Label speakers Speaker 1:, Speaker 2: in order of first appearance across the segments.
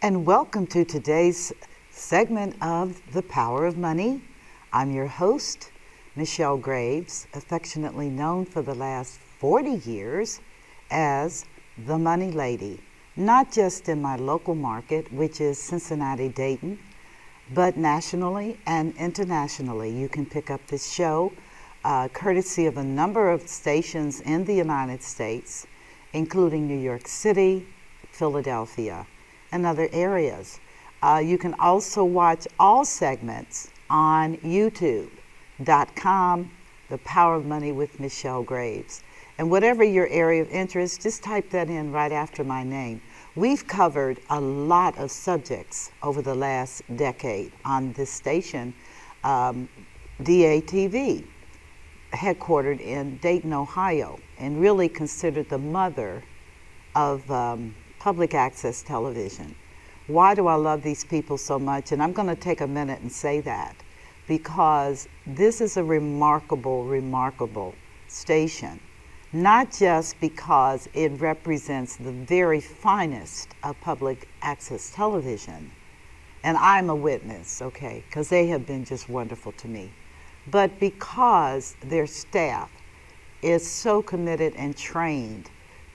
Speaker 1: and welcome to today's segment of The Power of Money. I'm your host, Michelle Graves, affectionately known for the last 40 years as the Money Lady, not just in my local market, which is Cincinnati, Dayton, but nationally and internationally. You can pick up this show courtesy of a number of stations in the United States, including New York City, Philadelphia, and other areas. You can also watch all segments on youtube.com, The Power of Money with Michelle Graves. And whatever your area of interest, just type that in right after my name. We've covered a lot of subjects over the last decade on this station, DATV, headquartered in Dayton, Ohio, and really considered the mother of public access television. Why do I love these people so much? And I'm going to take a minute and say that because this is a remarkable, remarkable station. Not just because it represents the very finest of public access television, and I'm a witness, okay, because they have been just wonderful to me, but because their staff is so committed and trained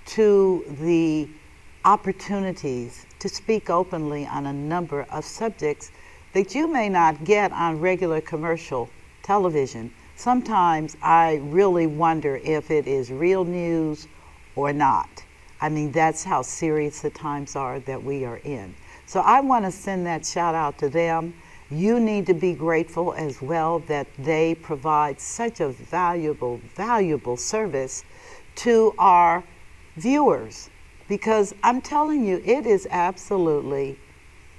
Speaker 1: to the opportunities to speak openly on a number of subjects that you may not get on regular commercial television. Sometimes I really wonder if it is real news or not. I mean, that's how serious the times are that we are in. So I want to send that shout out to them. You need to be grateful as well that they provide such a valuable, valuable service to our viewers. Because I'm telling you, it is absolutely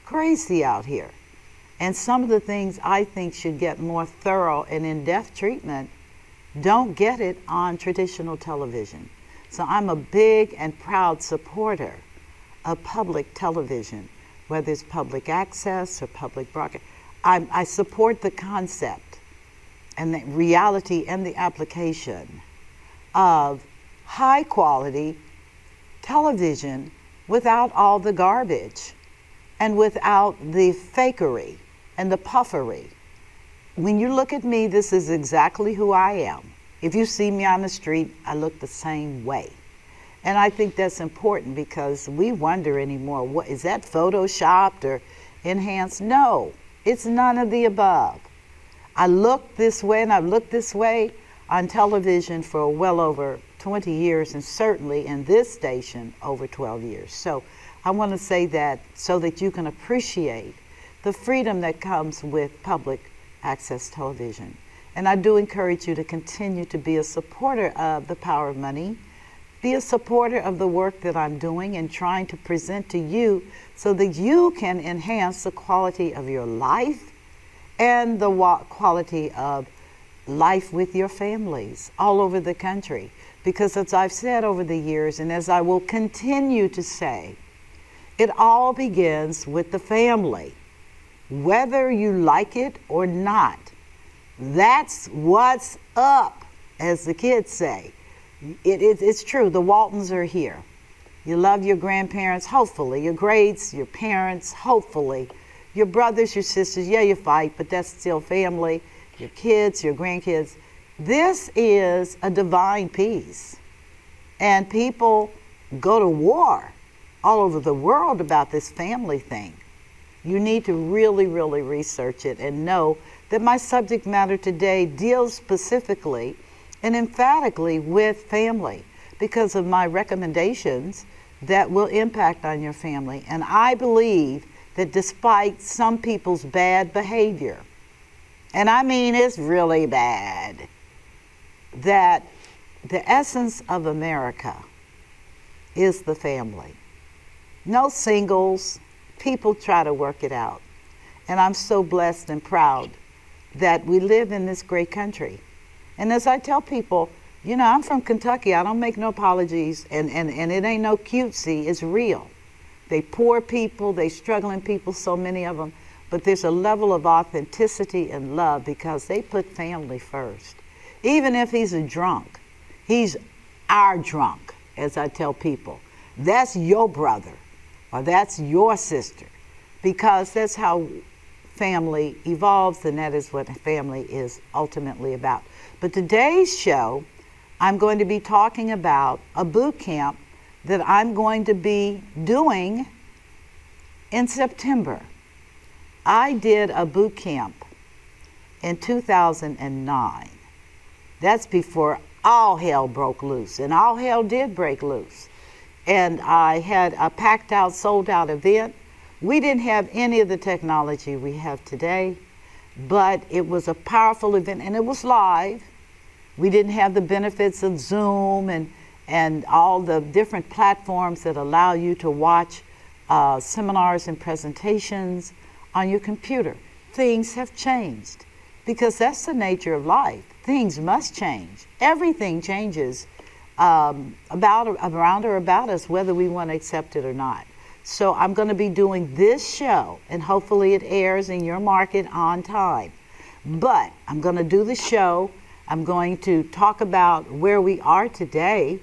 Speaker 1: crazy out here. And some of the things I think should get more thorough and in-depth treatment don't get it on traditional television. So I'm a big and proud supporter of public television, whether it's public access or public broadcast. I support the concept and the reality and the application of high quality television without all the garbage and without the fakery and the puffery. When you look at me, this is exactly who I am. If you see me on the street, I look the same way. And I think that's important because we wonder anymore, what is that photoshopped or enhanced? No, it's none of the above. I look this way and I've looked this way on television for well over 20 years and certainly in this station over 12 years. So I want to say that so that you can appreciate the freedom that comes with public access television. And I do encourage you to continue to be a supporter of The Power of Money, be a supporter of the work that I'm doing and trying to present to you so that you can enhance the quality of your life and the quality of life with your families all over the country. Because as I've said over the years, and as I will continue to say, it all begins with the family. Whether you like it or not, that's what's up, as the kids say. It's true, the Waltons are here. You love your grandparents, hopefully, your greats, your parents, hopefully. Your brothers, your sisters, yeah, you fight, but that's still family. Your kids, your grandkids. This is a divine peace. And people go to war all over the world about this family thing. You need to really, really research it and know that my subject matter today deals specifically and emphatically with family because of my recommendations that will impact on your family. And I believe that despite some people's bad behavior, and I mean it's really bad, that the essence of America is the family. No singles. People try to work it out. And I'm so blessed and proud that we live in this great country. And as I tell people, you know, I'm from Kentucky. I don't make no apologies. And it ain't no cutesy. It's real. They poor people, they struggling people, so many of them. But there's a level of authenticity and love because they put family first. Even if he's a drunk, he's our drunk, as I tell people. That's your brother or that's your sister. because that's how family evolves, and that is what family is ultimately about. But today's show, I'm going to be talking about a boot camp that I'm going to be doing in September. I did a boot camp in 2009. That's before all hell broke loose, and all hell did break loose. And I had a packed out, sold out event. We didn't have any of the technology we have today, but it was a powerful event, and it was live. We didn't have the benefits of Zoom and all the different platforms that allow you to watch seminars and presentations on your computer. Things have changed because that's the nature of life. Things must change. Everything changes around or about us, whether we want to accept it or not. So I'm going to be doing this show, and hopefully it airs in your market on time. But I'm going to do the show. I'm going to talk about where we are today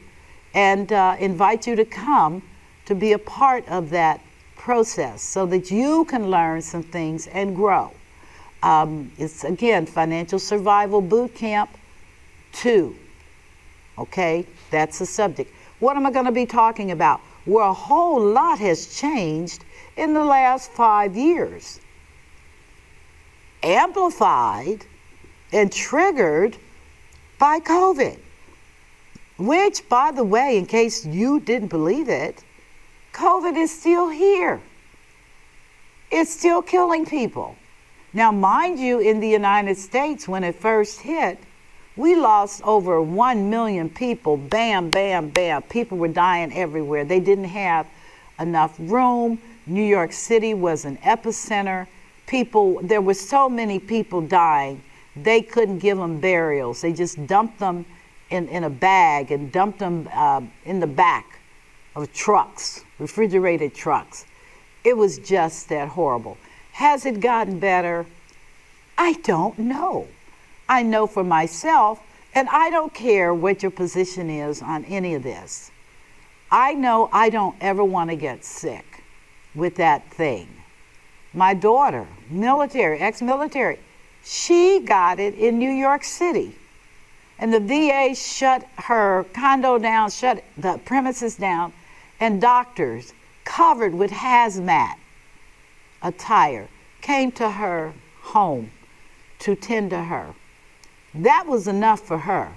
Speaker 1: and invite you to come to be a part of that process so that you can learn some things and grow. It's, again, Financial Survival Boot Camp 2. Okay, that's the subject. What am I going to be talking about? Well, a whole lot has changed in the last 5 years. Amplified and triggered by COVID. Which, by the way, in case you didn't believe it, COVID is still here. It's still killing people. Now, mind you, in the United States, when it first hit, we lost over 1 million people. Bam, bam, bam. People were dying everywhere. They didn't have enough room. New York City was an epicenter. There were so many people dying, they couldn't give them burials. They just dumped them in a bag and dumped them in the back of trucks, refrigerated trucks. It was just that horrible. Has it gotten better? I don't know. I know for myself, and I don't care what your position is on any of this. I know I don't ever want to get sick with that thing. My daughter, military, ex-military, she got it in New York City. And the VA shut her condo down, shut the premises down, and doctors covered with hazmat attire came to her home to tend to her. That was enough for her.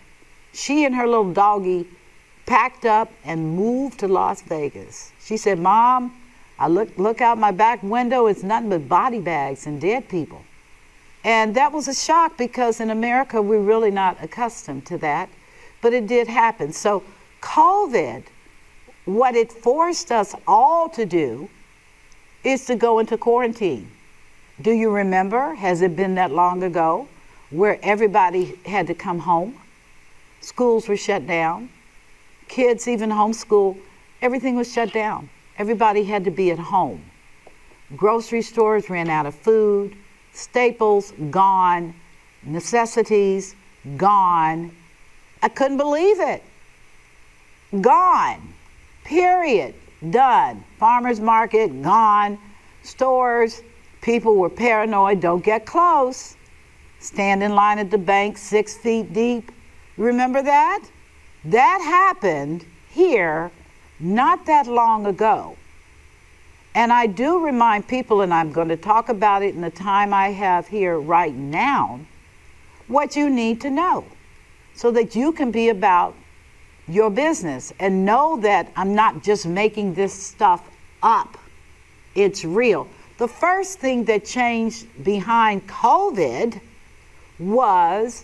Speaker 1: She and her little doggie packed up and moved to Las Vegas. She said, "Mom, I look out my back window, it's nothing but body bags and dead people." And that was a shock because in America, we're really not accustomed to that, but it did happen. So COVID, what it forced us all to do is to go into quarantine. Do you remember? Has it been that long ago where everybody had to come home? Schools were shut down. Kids, even homeschool, everything was shut down. Everybody had to be at home. Grocery stores ran out of food. Staples, gone. Necessities, gone. I couldn't believe it. Gone. Period. Done. Farmers market, gone. Stores, people were paranoid. Don't get close. Stand in line at the bank 6 feet deep. Remember that? That happened here not that long ago. And I do remind people, and I'm going to talk about it in the time I have here right now, what you need to know so that you can be about your business and know that I'm not just making this stuff up. It's real. The first thing that changed behind COVID was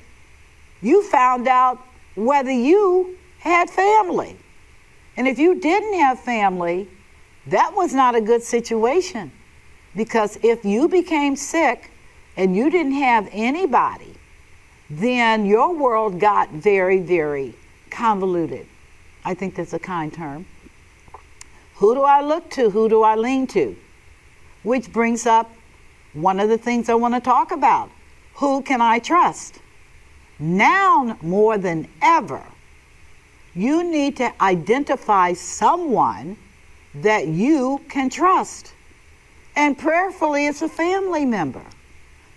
Speaker 1: you found out whether you had family. And if you didn't have family, that was not a good situation, because if you became sick and you didn't have anybody, then your world got very, very convoluted. I think that's a kind term. Who do I look to? Who do I lean to? Which brings up one of the things I want to talk about. Who can I trust? Now more than ever, you need to identify someone that you can trust. And prayerfully, it's a family member.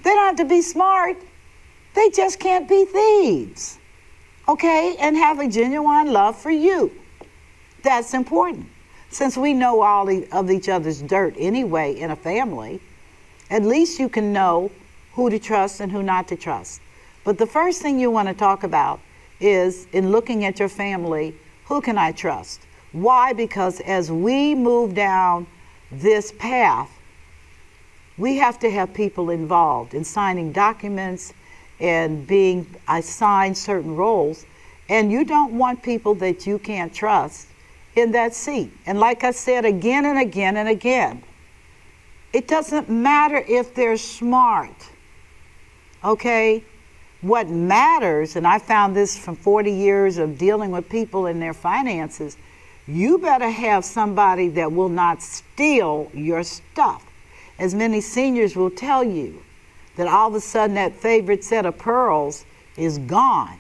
Speaker 1: They don't have to be smart. They just can't be thieves. Okay? And have a genuine love for you. That's important. Since we know all of each other's dirt anyway in a family, at least you can know who to trust and who not to trust. But the first thing you want to talk about is, in looking at your family, who can I trust? Why? Because as we move down this path, we have to have people involved in signing documents and being assigned certain roles. And you don't want people that you can't trust in that seat. And like I said again and again and again, it doesn't matter if they're smart, okay? What matters, and I found this from 40 years of dealing with people and their finances, you better have somebody that will not steal your stuff. As many seniors will tell you, that all of a sudden that favorite set of pearls is gone,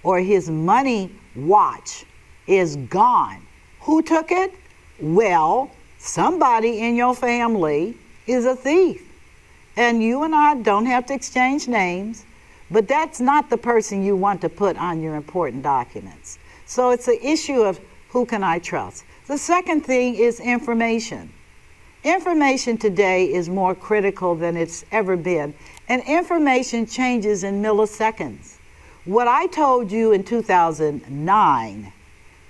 Speaker 1: or his money watch is gone. Who took it? Well, somebody in your family is a thief. And you and I don't have to exchange names, but that's not the person you want to put on your important documents. So it's an issue of who can I trust. The second thing is information. Information today is more critical than it's ever been, and information changes in milliseconds. What I told you in 2009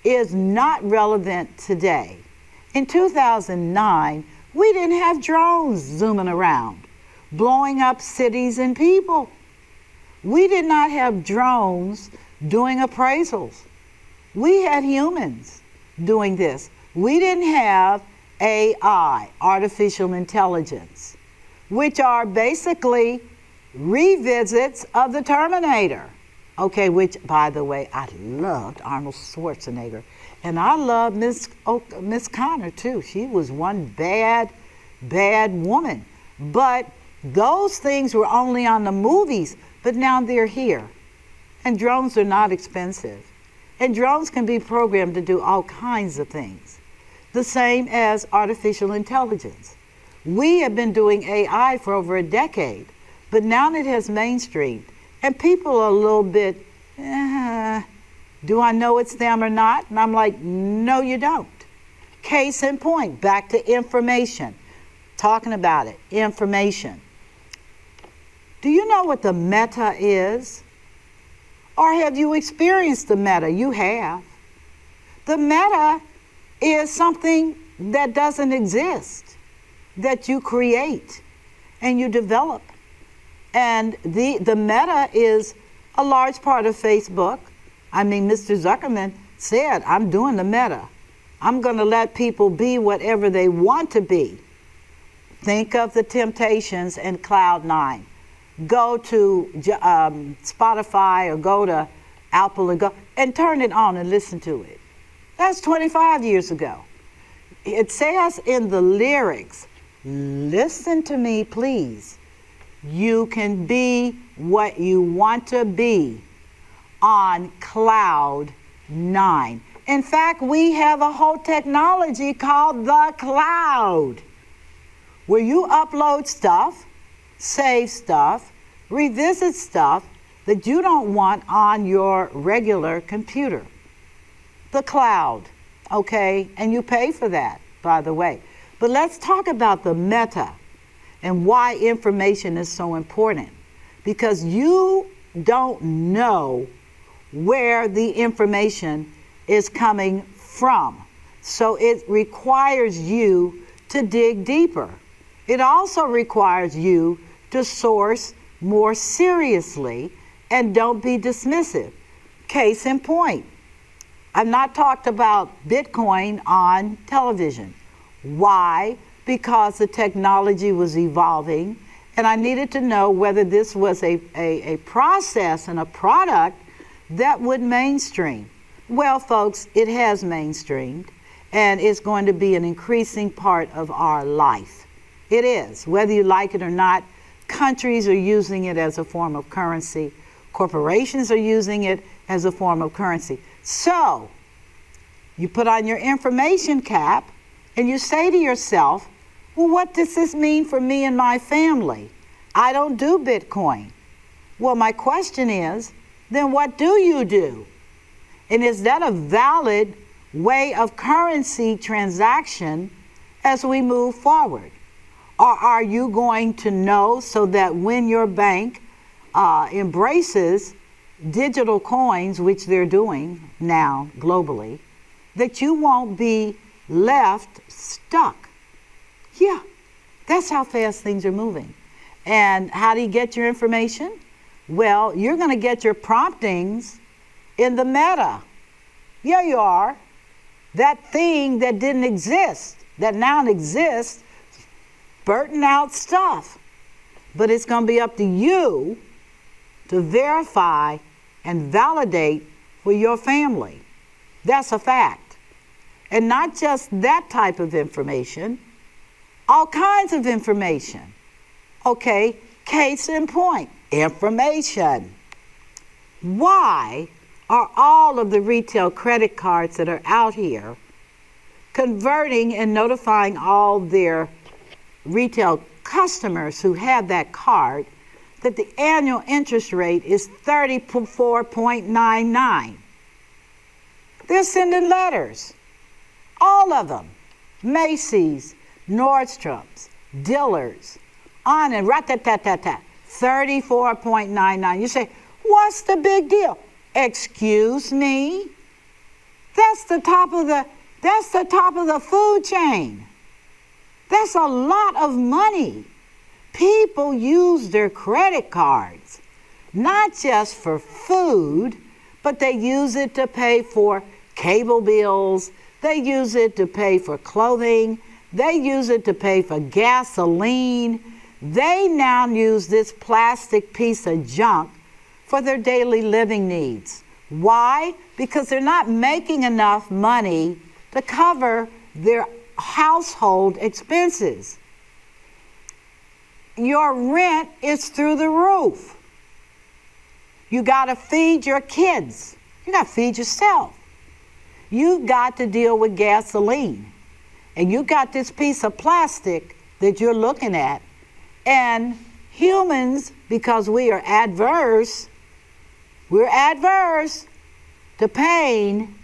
Speaker 1: is not relevant today. In 2009, we didn't have drones zooming around, blowing up cities and people. We did not have drones doing appraisals. We had humans doing this. We didn't have AI, artificial intelligence, which are basically revisits of the Terminator. Okay, which, by the way, I loved Arnold Schwarzenegger. And I loved Miss Connor, too. She was one bad woman. But those things were only on the movies, but now they're here. And drones are not expensive. And drones can be programmed to do all kinds of things. The same as artificial intelligence. We have been doing AI for over a decade, but now it has mainstreamed. And people are a little bit, do I know it's them or not? And I'm like, no, you don't. Case in point, back to information. Talking about it, information. Do you know what the meta is? Or have you experienced the meta? You have. The meta is something that doesn't exist, that you create and you develop. And the meta is a large part of Facebook. I mean, Mr. Zuckerman said, I'm doing the meta. I'm going to let people be whatever they want to be. Think of the Temptations and Cloud9. Go to Spotify or go to Apple and turn it on and listen to it. That's 25 years ago. It says in the lyrics, listen to me, please. You can be what you want to be on Cloud9. In fact, we have a whole technology called the cloud, where you upload stuff, save stuff, revisit stuff that you don't want on your regular computer. The cloud, okay? And you pay for that, by the way. But let's talk about the meta and why information is so important. Because you don't know where the information is coming from. So it requires you to dig deeper. It also requires you to source more seriously and don't be dismissive. Case in point, I've not talked about Bitcoin on television. Why? Because the technology was evolving and I needed to know whether this was a process and a product that would mainstream. Well, folks, it has mainstreamed and it's going to be an increasing part of our life. It is, whether you like it or not. Countries are using it as a form of currency. Corporations are using it as a form of currency. So, you put on your information cap and you say to yourself, Well, what does this mean for me and my family? I don't do Bitcoin. Well, my question is, then what do you do? And is that a valid way of currency transaction as we move forward? Or are you going to know so that when your bank embraces digital coins, which they're doing now globally, that you won't be left stuck? Yeah, that's how fast things are moving. And how do you get your information? Well, you're going to get your promptings in the meta. Yeah, you are. That thing that didn't exist, that now exists, spurting out stuff. But it's going to be up to you to verify and validate for your family. That's a fact. And not just that type of information, all kinds of information. Okay, case in point, information. Why are all of the retail credit cards that are out here converting and notifying all their retail customers who have that card that the annual interest rate is 34.99? They're sending letters, all of them, Macy's, Nordstrom's, Dillard's, on and rat-tat-tat-tat-tat, 34.99. You say, what's the big deal? Excuse me? That's the top of the food chain. That's a lot of money. People use their credit cards, not just for food, but they use it to pay for cable bills. They use it to pay for clothing. They use it to pay for gasoline. They now use this plastic piece of junk for their daily living needs. Why? Because they're not making enough money to cover their household expenses. Your rent is through the roof. You got to feed your kids. You got to feed yourself. You've got to deal with gasoline. And you got this piece of plastic that you're looking at. And humans, because we're adverse to pain,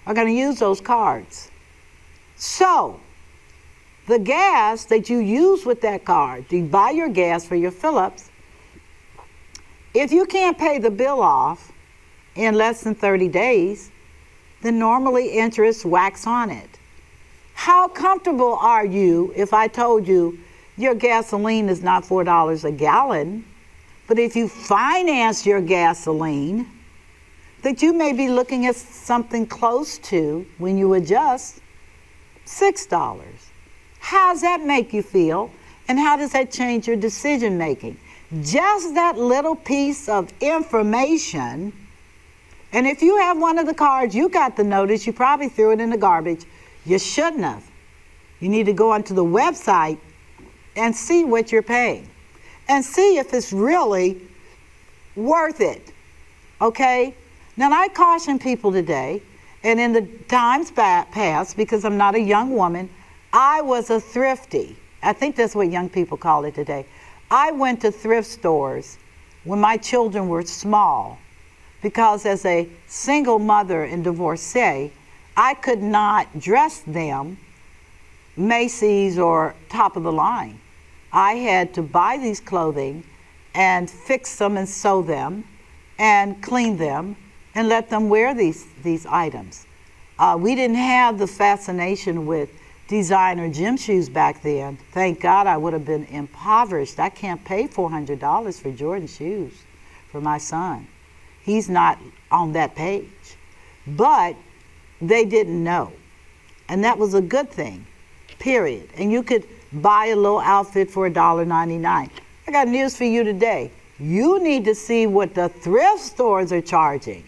Speaker 1: are going to use those cards. So, the gas that you use with that card, you buy your gas for your fill-ups, if you can't pay the bill off in less than 30 days, then normally interest whacks on it. How comfortable are you if I told you your gasoline is not $4 a gallon, but if you finance your gasoline, that you may be looking at something close to, when you adjust, $6. How does that make you feel? And how does that change your decision making? Just that little piece of information. And if you have one of the cards, you got the notice, you probably threw it in the garbage. You shouldn't have. You need to go onto the website and see what you're paying and see if it's really worth it. Okay? Now, I caution people today, and in the times past, because I'm not a young woman, I was a thrifty. I think that's what young people call it today. I went to thrift stores when my children were small, because as a single mother and divorcee, I could not dress them Macy's or top of the line. I had to buy these clothing and fix them and sew them and clean them and let them wear these items. We didn't have the fascination with designer gym shoes back then. Thank God, I would have been impoverished. I can't pay $400 for Jordan shoes for my son. He's not on that page. But they didn't know. And that was a good thing, period. And you could buy a little outfit for $1.99. I got news for you today. You need to see what the thrift stores are charging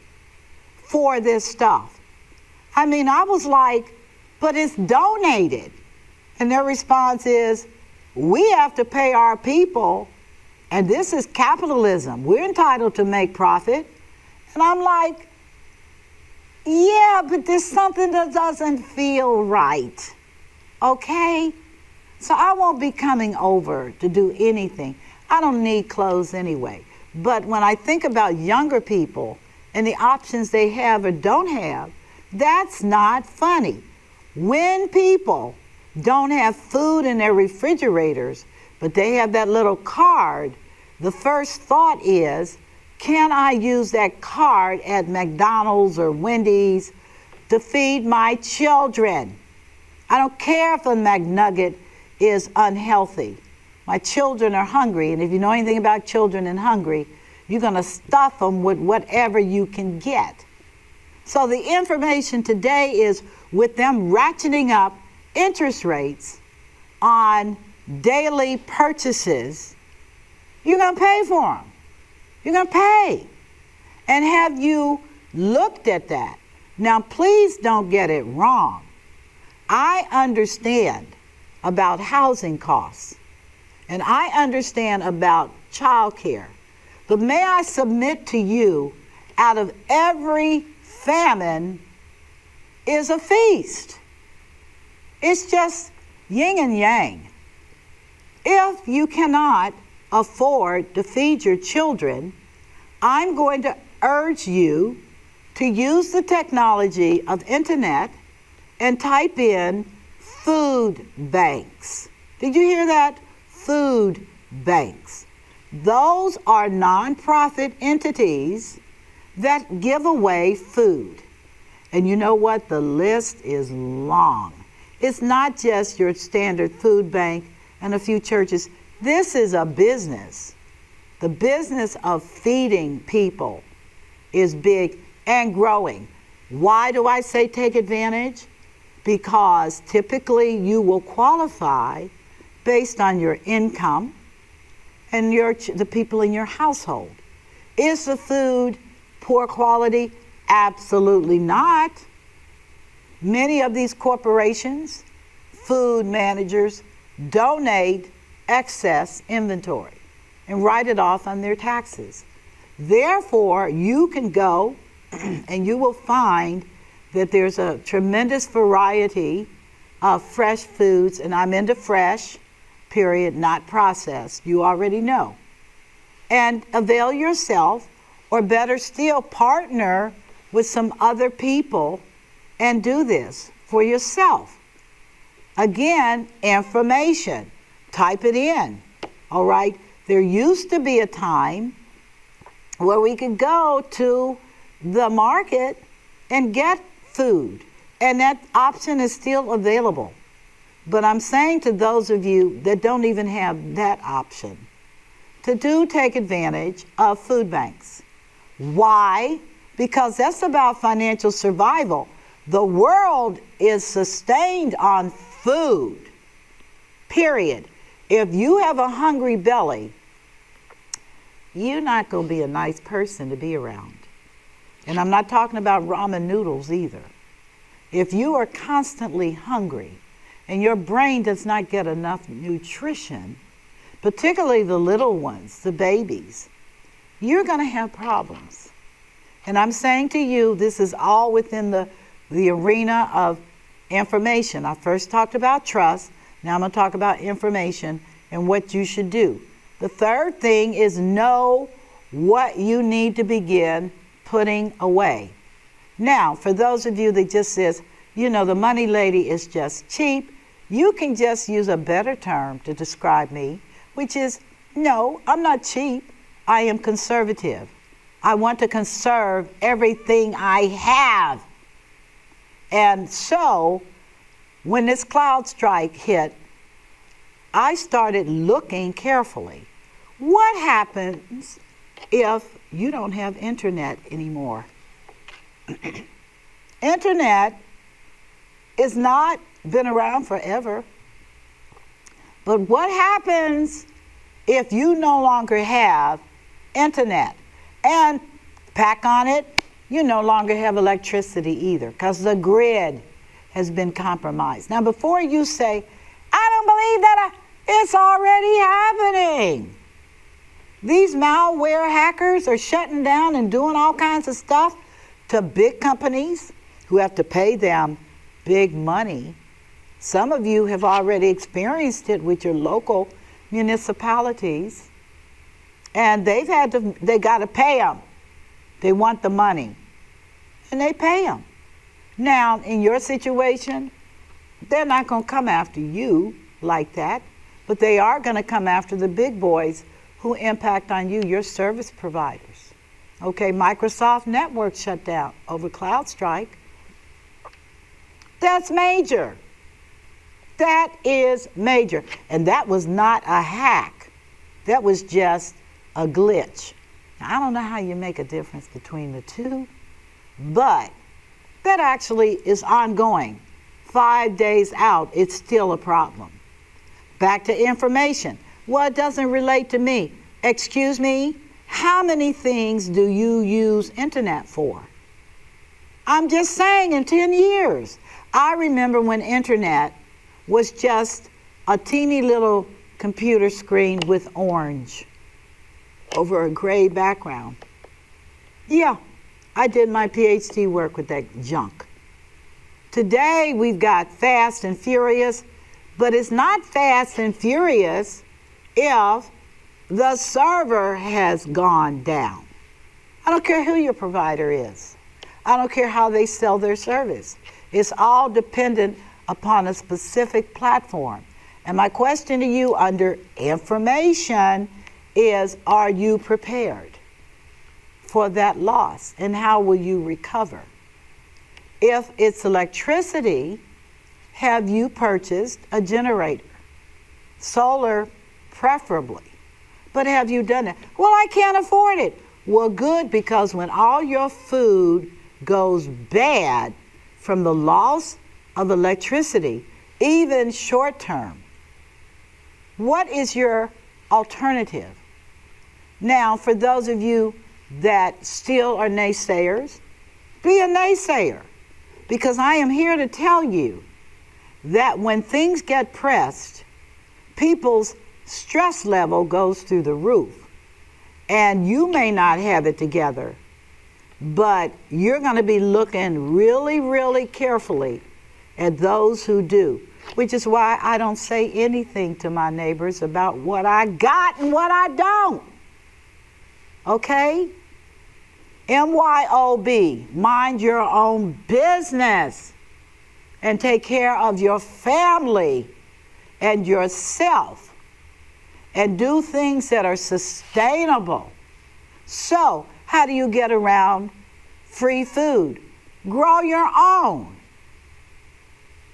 Speaker 1: for this stuff. I mean, I was like, but it's donated. And their response is, we have to pay our people, and this is capitalism. We're entitled to make profit. And I'm like, yeah, but there's something that doesn't feel right. Okay? So I won't be coming over to do anything. I don't need clothes anyway. But when I think about younger people and the options they have or don't have, that's not funny. When people don't have food in their refrigerators, but they have that little card, the first thought is, can I use that card at McDonald's or Wendy's to feed my children? I don't care if a McNugget is unhealthy. My children are hungry, and if you know anything about children and hungry, you're going to stuff them with whatever you can get. So the information today is with them ratcheting up interest rates on daily purchases, you're going to pay for them. You're going to pay. And have you looked at that? Now, please don't get it wrong. I understand about housing costs, and I understand about child care. But may I submit to you, out of every famine is a feast. It's just yin and yang. If you cannot afford to feed your children, I'm going to urge you to use the technology of internet and type in food banks. Did you hear that? Food banks. Those are nonprofit entities that give away food. And you know what? The list is long. It's not just your standard food bank and a few churches. This is a business. The business of feeding people is big and growing. Why do I say take advantage? Because typically you will qualify based on your income and the people in your household. Is the food poor quality? Absolutely not. Many of these corporations, food managers, donate excess inventory and write it off on their taxes. Therefore, you can go and you will find that there's a tremendous variety of fresh foods, and I'm into fresh, period, not processed. You already know. And avail yourself, or better still, partner with some other people and do this for yourself. Again, information. Type it in. All right? There used to be a time where we could go to the market and get food, and that option is still available. But I'm saying to those of you that don't even have that option, to take advantage of food banks. Why? Because that's about financial survival. The world is sustained on food, period. If you have a hungry belly, you're not going to be a nice person to be around. And I'm not talking about ramen noodles either. If you are constantly hungry and your brain does not get enough nutrition, particularly the little ones, the babies, you're going to have problems. And I'm saying to you, this is all within the arena of information. I first talked about trust. Now I'm going to talk about information and what you should do. The third thing is know what you need to begin putting away. Now, for those of you that just says, you know, the money lady is just cheap, you can just use a better term to describe me, which is, no, I'm not cheap. I am conservative. I want to conserve everything I have. And so, when this cloud strike hit, I started looking carefully. What happens if you don't have internet anymore? Internet is not been around forever. But what happens if you no longer have internet? And pack on it, you no longer have electricity either, because the grid has been compromised. Now, before you say, I don't believe that, it's already happening. These malware hackers are shutting down and doing all kinds of stuff to big companies who have to pay them big money Some of you have already experienced it with your local municipalities, and they got to pay them. They want the money, and they pay them. Now, in your situation, they're not going to come after you like that, but they are going to come after the big boys who impact on you, your service providers. Okay, Microsoft Network shut down over CloudStrike. That's major. That is major. And that was not a hack. That was just a glitch. Now, I don't know how you make a difference between the two, but that actually is ongoing. 5 days out, it's still a problem. Back to information. Well, it doesn't relate to me. Excuse me, how many things do you use internet for? I'm just saying, in 10 years. I remember when internet was just a teeny little computer screen with orange over a gray background. Yeah, I did my PhD work with that junk. Today we've got fast and furious, but it's not fast and furious if the server has gone down. I don't care who your provider is. I don't care how they sell their service. It's all dependent upon a specific platform. And my question to you under information is, are you prepared for that loss? And how will you recover? If it's electricity, have you purchased a generator? Solar preferably. But have you done it? Well, I can't afford it. Well, good, because when all your food goes bad from the loss of electricity, even short term, what is your alternative? Now, for those of you that still are naysayers, be a naysayer, because I am here to tell you that when things get pressed, people's stress level goes through the roof. And you may not have it together, but you're going to be looking really, really carefully at those who do, which is why I don't say anything to my neighbors about what I got and what I don't. Okay? MYOB, mind your own business and take care of your family and yourself and do things that are sustainable. So, how do you get around free food? Grow your own.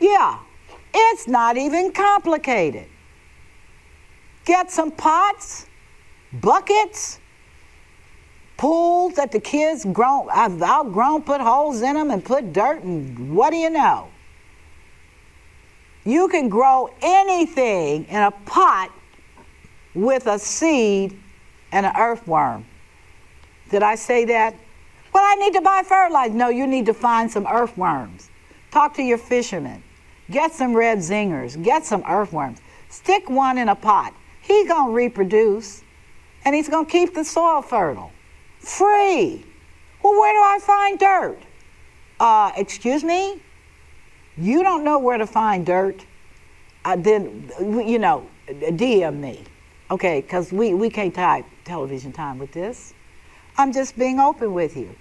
Speaker 1: Yeah, it's not even complicated. Get some pots, buckets, pools that the kids have outgrown, put holes in them and put dirt, and what do you know? You can grow anything in a pot with a seed and an earthworm. Did I say that? Well, I need to buy fertilizer. No, you need to find some earthworms. Talk to your fishermen. Get some red zingers. Get some earthworms. Stick one in a pot. He's going to reproduce, and he's going to keep the soil fertile. Free. Well, where do I find dirt? Excuse me? You don't know where to find dirt? Then, DM me. Okay, because we can't type television time with this. I'm just being open with you.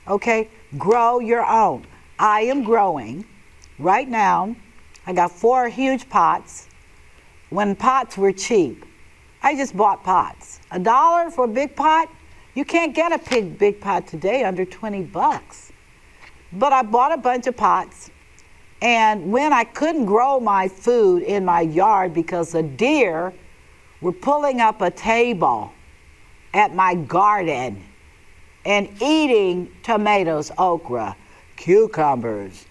Speaker 1: Okay? Grow your own. I am growing. Right now, I got 4 huge pots. When pots were cheap, I just bought pots. $1 for a big pot? You can't get a big pot today under 20 bucks. But I bought a bunch of pots, and when I couldn't grow my food in my yard because the deer were pulling up a table at my garden and eating tomatoes, okra, cucumbers,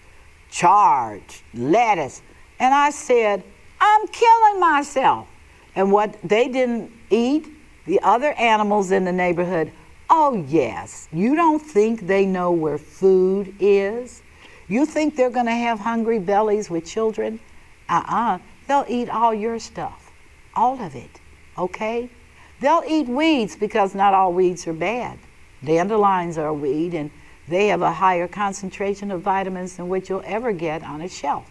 Speaker 1: chard, lettuce, and I said, I'm killing myself. And what they didn't eat, the other animals in the neighborhood, oh yes, you don't think they know where food is? You think they're going to have hungry bellies with children? They'll eat all your stuff, all of it, okay? They'll eat weeds because not all weeds are bad. Dandelions are a weed, and they have a higher concentration of vitamins than what you'll ever get on a shelf.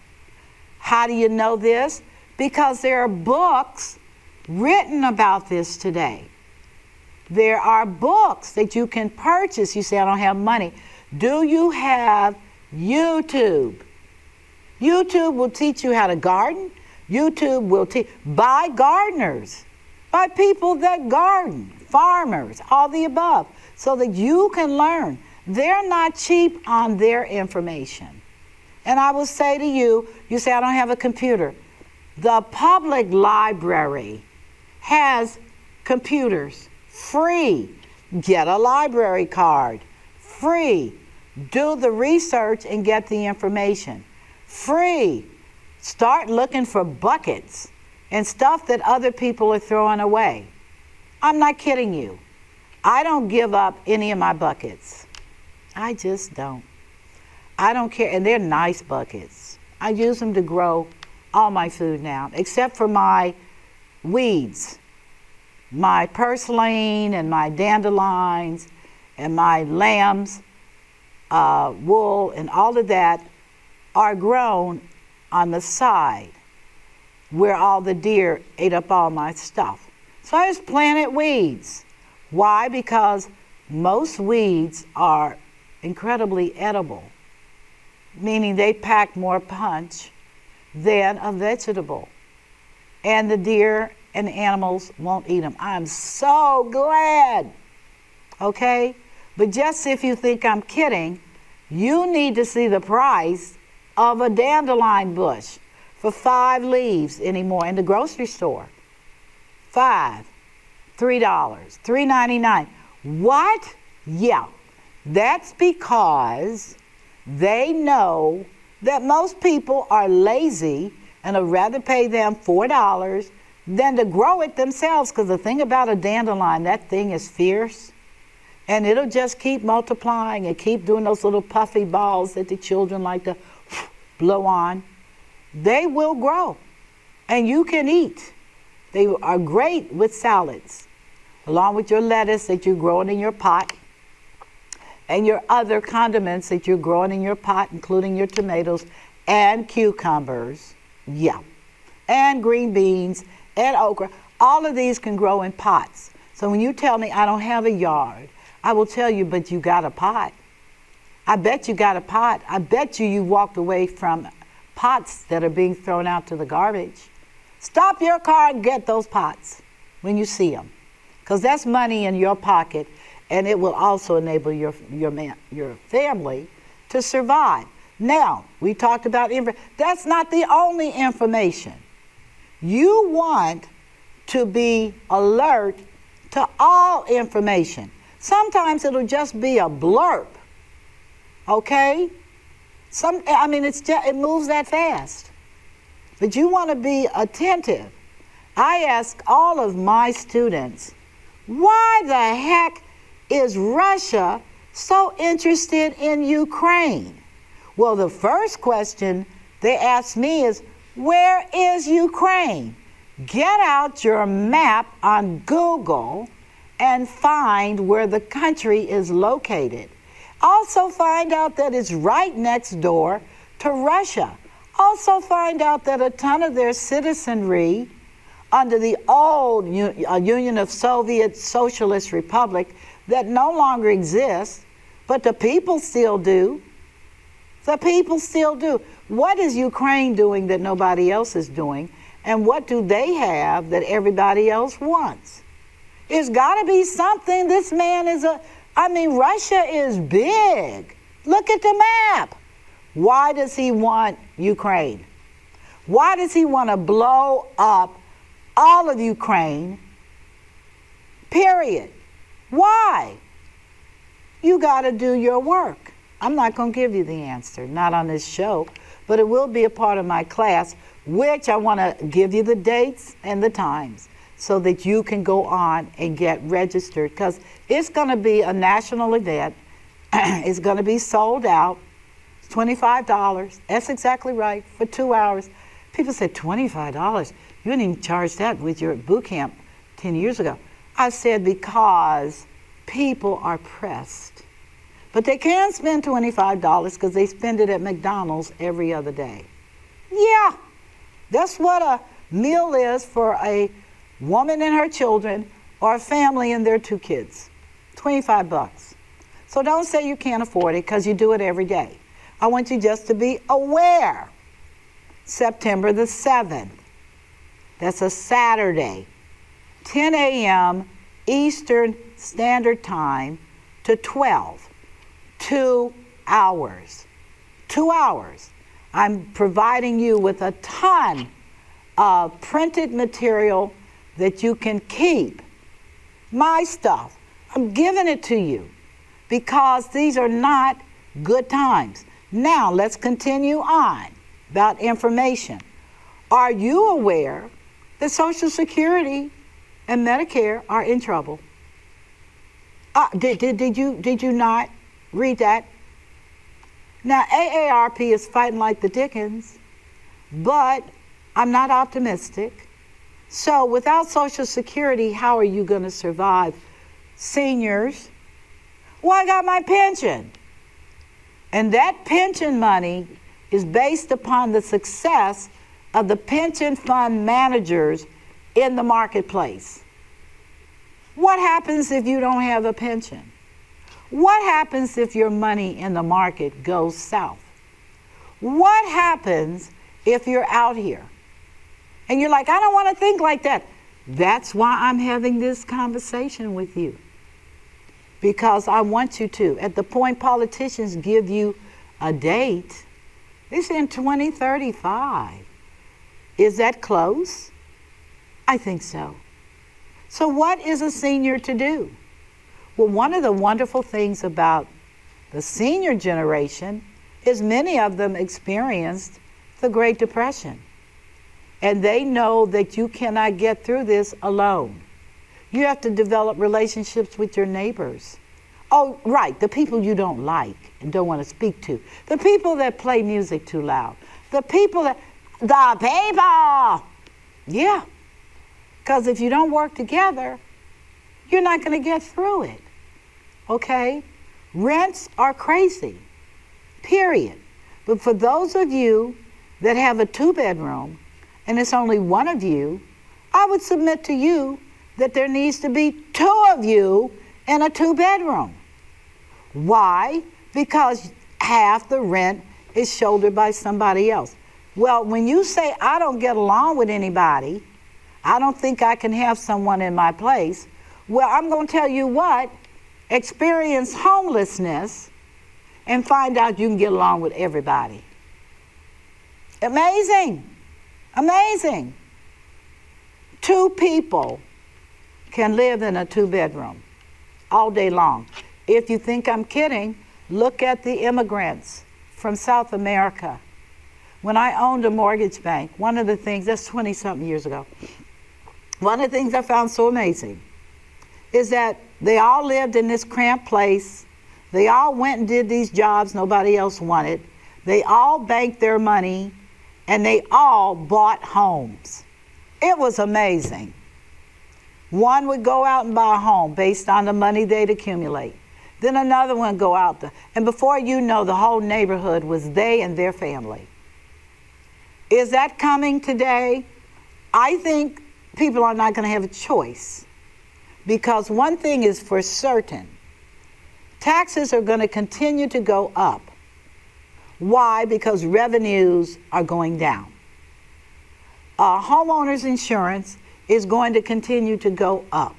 Speaker 1: How do you know this? Because there are books written about this today. There are books that you can purchase. You say, I don't have money. Do you have YouTube? YouTube will teach you how to garden. YouTube will teach by gardeners, by people that garden, farmers, all the above, so that you can learn. They're not cheap on their information. And I will say to you, you say, I don't have a computer. The public library has computers, free. Get a library card, free. Do the research and get the information, free. Start looking for buckets and stuff that other people are throwing away. I'm not kidding you. I don't give up any of my buckets. I just don't. I don't care, and they're nice buckets. I use them to grow all my food now, except for my weeds. My purslane and my dandelions and my lambs, wool and all of that are grown on the side where all the deer ate up all my stuff. So I just planted weeds. Why? Because most weeds are incredibly edible, meaning they pack more punch than a vegetable. And the deer and the animals won't eat them. I'm so glad. Okay? But just if you think I'm kidding, you need to see the price of a dandelion bush for 5 leaves anymore in the grocery store. $5, $3, $3.99. What? Yeah. That's because they know that most people are lazy and would rather pay them $4 than to grow it themselves, because the thing about a dandelion, that thing is fierce, and it'll just keep multiplying and keep doing those little puffy balls that the children like to blow on. They will grow, and you can eat. They are great with salads, along with your lettuce that you're growing in your pot, and your other condiments that you're growing in your pot, including your tomatoes and cucumbers, yeah, and green beans, and okra. All of these can grow in pots. So when you tell me I don't have a yard, I will tell you, but you got a pot. I bet you got a pot. I bet you walked away from pots that are being thrown out to the garbage. Stop your car and get those pots when you see them, because that's money in your pocket, and it will also enable your family to survive. Now, we talked about that's not the only information. You want to be alert to all information. Sometimes it'll just be a blurb, okay? It moves that fast. But you want to be attentive. I ask all of my students, why the heck is Russia so interested in Ukraine? Well, the first question they ask me is, where is Ukraine? Get out your map on Google and find where the country is located. Also find out that it's right next door to Russia. Also find out that a ton of their citizenry under the old Union of Soviet Socialist Republic that no longer exists, but the people still do. The people still do. What is Ukraine doing that nobody else is doing? And what do they have that everybody else wants? It's got to be something. This man is Russia is big. Look at the map. Why does he want Ukraine? Why does he want to blow up all of Ukraine? Period. Why? You got to do your work. I'm not going to give you the answer, not on this show, but it will be a part of my class, which I want to give you the dates and the times so that you can go on and get registered, because it's going to be a national event. It's going to be sold out. It's $25. That's exactly right, for 2 hours. People said, $25? You didn't even charge that with your boot camp 10 years ago. I said, because people are pressed. But they can spend $25 because they spend it at McDonald's every other day. Yeah, That's what a meal is for a woman and her children or a family and their 2 kids. $25. So don't say you can't afford it because you do it every day. I want you just to be aware. September the 7th. That's a Saturday. 10 a.m. Eastern Standard Time to 12. 2 hours. 2 hours. I'm providing you with a ton of printed material that you can keep. My stuff. I'm giving it to you because these are not good times. Now, let's continue on about information. Are you aware that Social Security and Medicare are in trouble? Did you not read that? Now, AARP is fighting like the Dickens, but I'm not optimistic. So without Social Security, how are you going to survive? Seniors, well, I got my pension. And that pension money is based upon the success of the pension fund managers in the marketplace. What happens if you don't have a pension? What happens if your money in the market goes south? What happens if you're out here? And you're like, I don't want to think like that. That's why I'm having this conversation with you. Because I want you to. At the point politicians give you a date, it's in 2035. Is that close? I think so. So what is a senior to do? Well, one of the wonderful things about the senior generation is many of them experienced the Great Depression. And they know that you cannot get through this alone. You have to develop relationships with your neighbors. Oh, right, the people you don't like and don't want to speak to. The people that play music too loud. The people. Yeah. Because if you don't work together, you're not going to get through it. Okay? Rents are crazy. Period. But for those of you that have a 2-bedroom, and it's only one of you, I would submit to you that there needs to be 2 of you in a 2-bedroom. Why? Because half the rent is shouldered by somebody else. Well, when you say, I don't get along with anybody, I don't think I can have someone in my place, well, I'm going to tell you what, experience homelessness and find out you can get along with everybody. Amazing. Amazing. 2 people can live in a 2-bedroom all day long. If you think I'm kidding, look at the immigrants from South America. When I owned a mortgage bank, one of the things, that's 20-something years ago, one of the things I found so amazing is that they all lived in this cramped place. They all went and did these jobs nobody else wanted. They all banked their money, and they all bought homes. It was amazing. One would go out and buy a home based on the money they'd accumulate. Then another one go out there. And before you know, the whole neighborhood was they and their family. Is that coming today? I think people are not going to have a choice. Because one thing is for certain. Taxes are going to continue to go up. Why? Because revenues are going down. Homeowners insurance is going to continue to go up.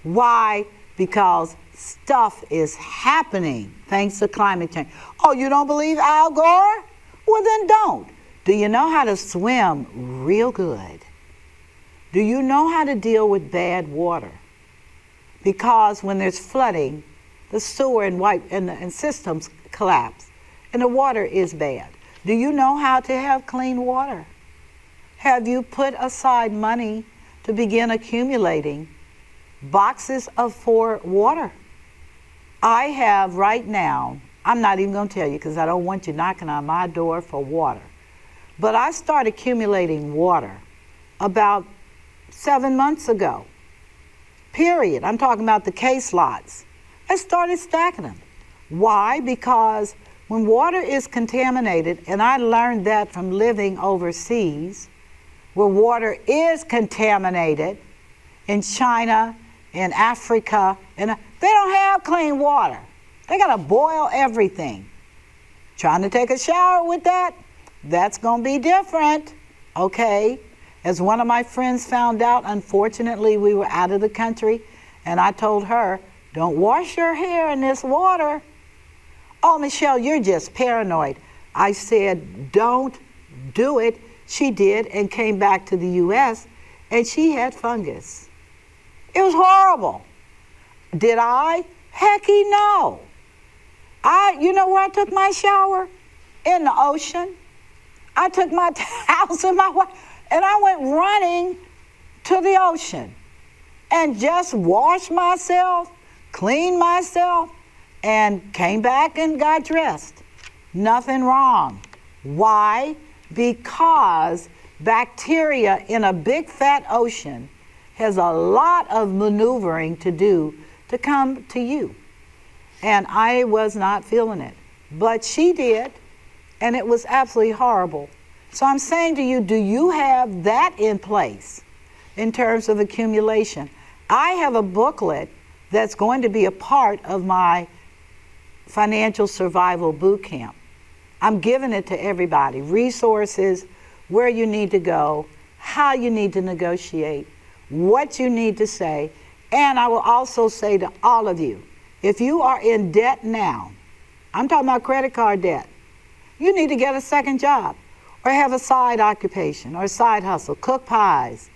Speaker 1: Why? Because stuff is happening thanks to climate change. Oh, you don't believe Al Gore? Well, then don't. Do you know how to swim real good? Do you know how to deal with bad water? Because when there's flooding, the sewer and systems collapse, and the water is bad. Do you know how to have clean water? Have you put aside money to begin accumulating boxes for water? I have right now, I'm not even going to tell you because I don't want you knocking on my door for water, but I started accumulating water about 7 months ago. Period. I'm talking about the case lots. I started stacking them. Why? Because when water is contaminated, and I learned that from living overseas, where water is contaminated, in China, in Africa, and they don't have clean water. They got to boil everything. Trying to take a shower with that, that's going to be different, okay? As one of my friends found out, unfortunately, we were out of the country, and I told her, don't wash your hair in this water. Oh, Michelle, you're just paranoid. I said, don't do it. She did and came back to the U.S., and she had fungus. It was horrible. Did I? Hecky no. You know where I took my shower? In the ocean. I took my towels and and I went running to the ocean and just washed myself, cleaned myself, and came back and got dressed. Nothing wrong. Why? Because bacteria in a big fat ocean has a lot of maneuvering to do to come to you. And I was not feeling it. But she did, and it was absolutely horrible. So I'm saying to you, do you have that in place in terms of accumulation? I have a booklet that's going to be a part of my financial survival boot camp. I'm giving it to everybody. Resources, where you need to go, how you need to negotiate, what you need to say. And I will also say to all of you, if you are in debt now, I'm talking about credit card debt, you need to get a second job or have a side occupation or a side hustle. Cook pies,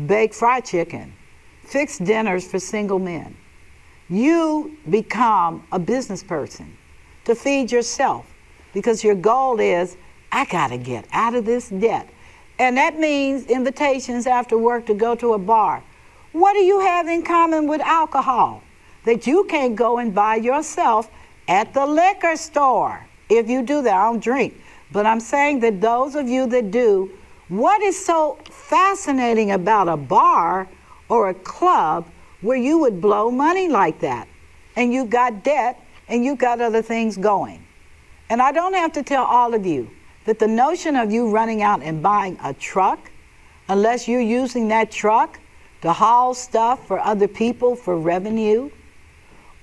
Speaker 1: bake fried chicken, fix dinners for single men. You become a business person to feed yourself because your goal is, I got to get out of this debt. And that means invitations after work to go to a bar. What do you have in common with alcohol that you can't go and buy yourself at the liquor store? If you do that, I don't drink. But I'm saying that those of you that do, what is so fascinating about a bar or a club where you would blow money like that? And you've got debt and you've got other things going. And I don't have to tell all of you that the notion of you running out and buying a truck, unless you're using that truck to haul stuff for other people for revenue,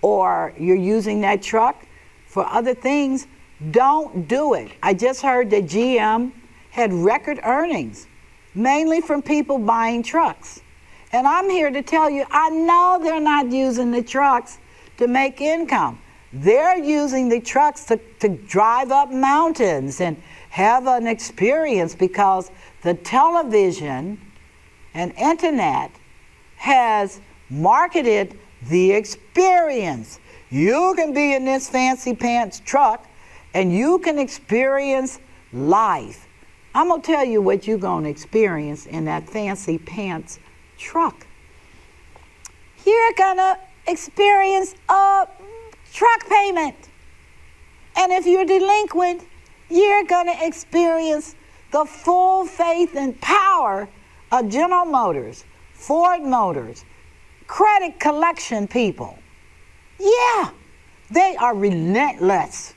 Speaker 1: or you're using that truck for other things, don't do it. I just heard that GM had record earnings, mainly from people buying trucks. And I'm here to tell you, I know they're not using the trucks to make income. They're using the trucks to drive up mountains and have an experience, because the television and internet has marketed the experience. You can be in this fancy pants truck and you can experience life. I'm going to tell you what you're going to experience in that fancy pants truck. You're going to experience a truck payment. And if you're delinquent, you're going to experience the full faith and power of General Motors, Ford Motors, credit collection people. Yeah, they are relentless.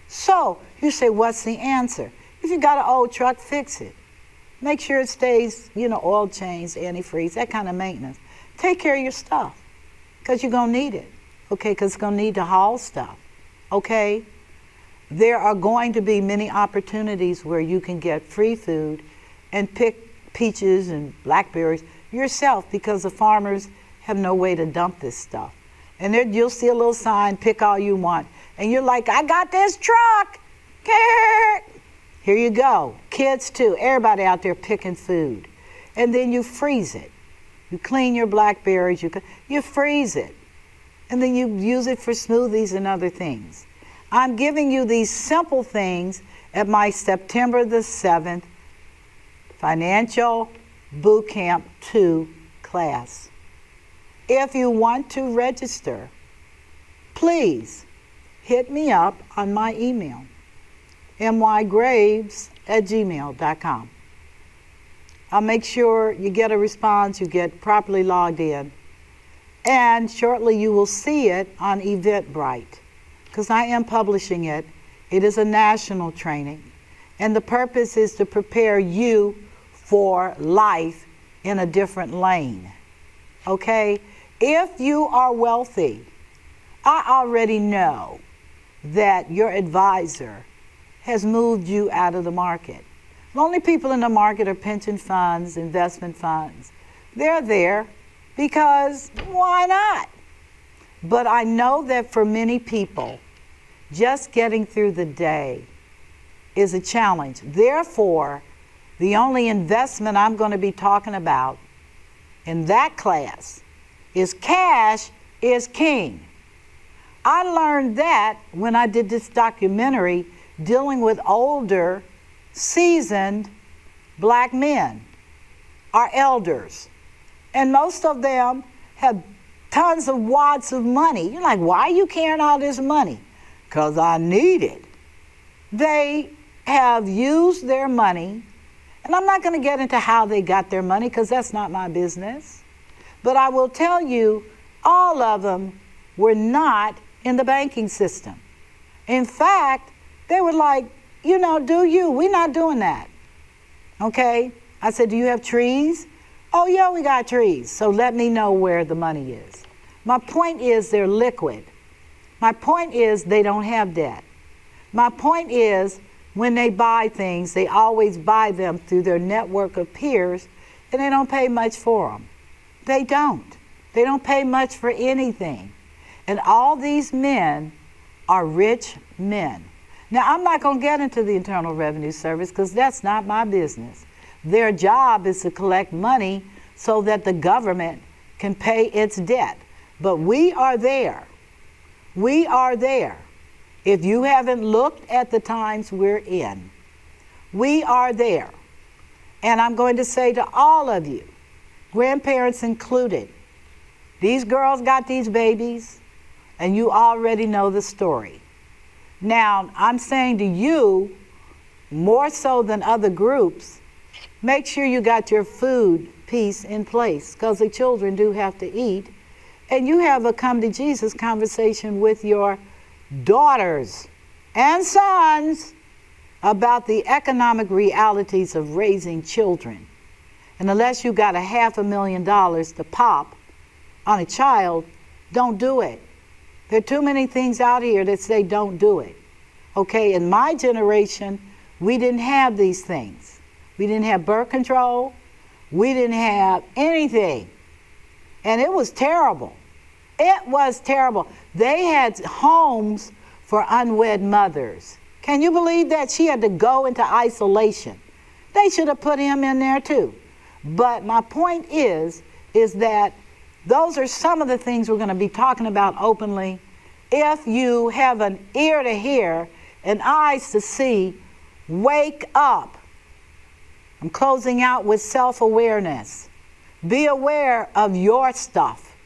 Speaker 1: So you say, what's the answer? If you got an old truck, fix it. Make sure it stays, oil change, antifreeze, that kind of maintenance. Take care of your stuff, because you're going to need it. Okay, because it's going to need to haul stuff. Okay? There are going to be many opportunities where you can get free food and pick peaches and blackberries yourself, because the farmers have no way to dump this stuff. And there you'll see a little sign, pick all you want. And you're like, I got this truck. Here you go. Kids too, everybody out there picking food. And then you freeze it. You clean your blackberries, you freeze it. And then you use it for smoothies and other things. I'm giving you these simple things at my September the 7th Financial Bootcamp 2 class. If you want to register, please hit me up on my email, mygraves@gmail.com. I'll make sure you get a response, you get properly logged in, and shortly you will see it on Eventbrite, because I am publishing it. It is a national training, and the purpose is to prepare you for life in a different lane. Okay? If you are wealthy, I already know that your advisor has moved you out of the market. The only people in the market are pension funds, investment funds. They're there because why not? But I know that for many people, just getting through the day is a challenge. Therefore, the only investment I'm going to be talking about in that class is cash is king. I learned that when I did this documentary dealing with older, seasoned black men, our elders. And most of them have tons of wads of money. You're like, why are you carrying all this money? Because I need it. They have used their money, and I'm not going to get into how they got their money because that's not my business. But I will tell you, all of them were not in the banking system. In fact, they were like, you know, do you? We're not doing that. Okay? I said, do you have trees? Oh, yeah, we got trees. So let me know where the money is. My point is they're liquid. My point is they don't have debt. My point is when they buy things, they always buy them through their network of peers, and they don't pay much for them. They don't. They don't pay much for anything. And all these men are rich men. Now, I'm not going to get into the Internal Revenue Service because that's not my business. Their job is to collect money so that the government can pay its debt. But we are there. We are there. If you haven't looked at the times we're in, we are there. And I'm going to say to all of you, grandparents included, these girls got these babies, and you already know the story. Now, I'm saying to you, more so than other groups, make sure you got your food piece in place because the children do have to eat. And you have a come to Jesus conversation with your daughters and sons about the economic realities of raising children. And unless you got $500,000 to pop on a child, don't do it. There are too many things out here that say don't do it. Okay, in my generation, we didn't have these things. We didn't have birth control. We didn't have anything. And it was terrible. It was terrible. They had homes for unwed mothers. Can you believe that? She had to go into isolation. They should have put him in there too. But my point is that those are some of the things we're going to be talking about openly. If you have an ear to hear and eyes to see, wake up. I'm closing out with self-awareness. Be aware of your stuff,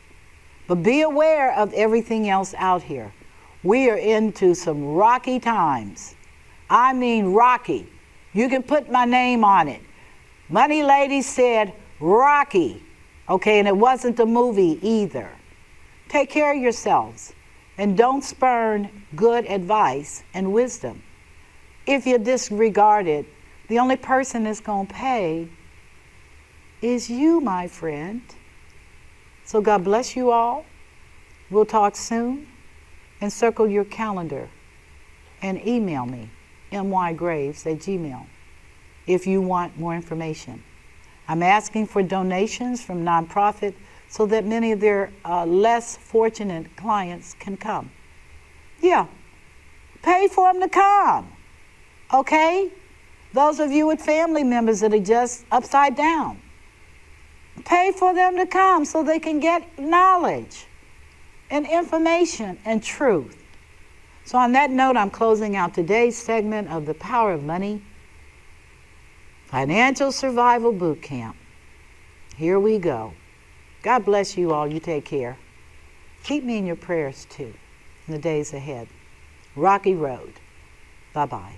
Speaker 1: but be aware of everything else out here. We are into some rocky times. I mean rocky. You can put my name on it. Money Lady said Rocky. Okay, and it wasn't the movie either. Take care of yourselves and don't spurn good advice and wisdom. If you disregard it, the only person that's going to pay is you, my friend. So God bless you all. We'll talk soon. And circle your calendar and email me, mygraves@gmail.com, if you want more information. I'm asking for donations from nonprofit so that many of their less fortunate clients can come. Yeah, pay for them to come, okay? Those of you with family members that are just upside down, pay for them to come so they can get knowledge and information and truth. So on that note, I'm closing out today's segment of The Power of Money, Financial Survival Bootcamp. Here we go. God bless you all. You take care. Keep me in your prayers too in the days ahead. Rocky road. Bye-bye.